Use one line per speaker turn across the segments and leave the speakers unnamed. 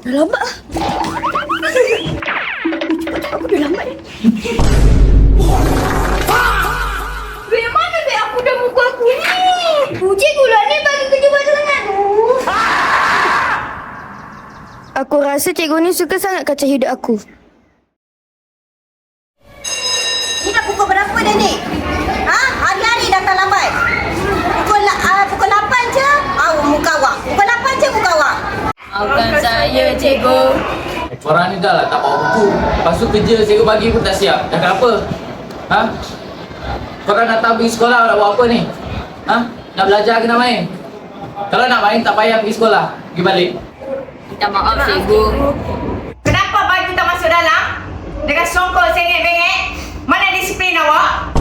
Dah lambat lah. Cepat-cepat aku dah lambat ni. Bek mana bek aku dah muka aku ni? Cikgu lah ni bagi kerja buat sangat tu. Aku rasa cikgu ni suka sangat kacau hidup aku.
Ni dah pukul berapa dah ni? Ha? Hari-hari datang lambat. Pukul 8 je, muka awak. Pukul 8 je muka awak.
Maafkan saya, cikgu.
Korang ni dah lah tak bawa buku. Lepas tu kerja cikgu bagi pun tak siap. Dah kenapa? Ha? Korang datang pergi sekolah nak buat apa ni? Ha? Nak belajar ke nak main? Kalau nak main tak payah pergi sekolah. Pergi balik.
Minta maaf, cikgu.
Kenapa baju tak masuk dalam? Dengan songkol sengit-bengit? Mana disiplin awak?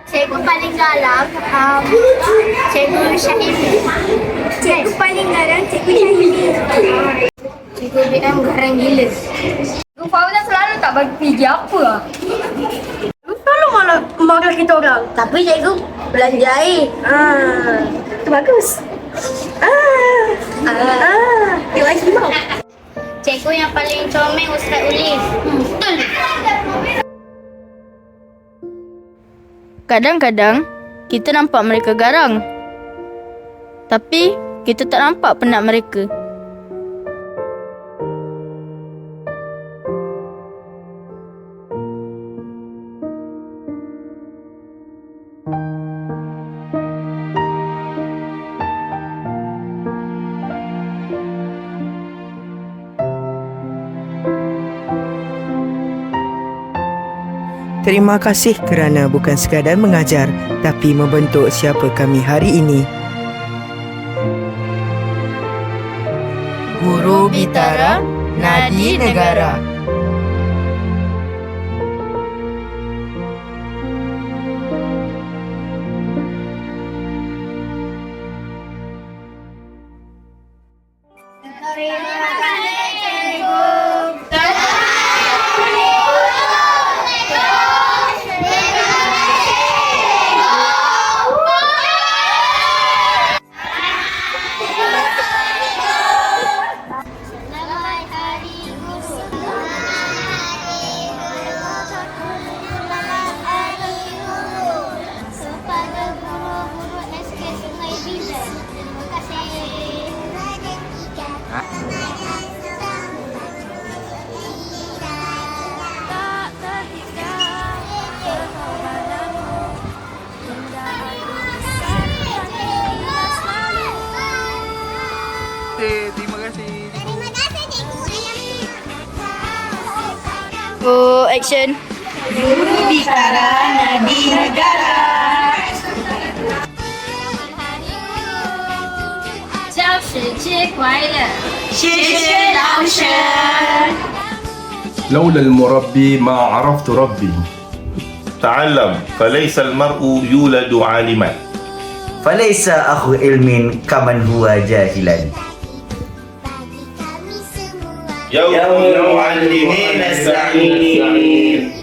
Cikgu paling galak, Cikgu Syahimi. Cikgu paling garang, Cikgu Syahimi.
Cikgu BM garang gila. Cikgu Fauzan selalu tak bagi PJ apa lah.
Selalu marah kita orang. Tapi cikgu belanja air. Itu bagus. Terima kasih mau.
Cikgu yang paling comel Ustaz Ulif. Betul.
Kadang-kadang, kita nampak mereka garang. Tapi, kita tak nampak penat mereka.
Terima kasih kerana bukan sekadar mengajar, tapi membentuk siapa kami hari ini. Guru Bitara, Nadi Negara. Terima kasih.
Oh, action.
Guru Bitara, Nadi Negara.
教师节快乐！
谢谢老师。
لولا المربي ما عرفت ربي.
تعلم فليس المرء يولد عالما.
فليس أخو علم كمن هو جاهلا.
يوم المعلمين السعيد.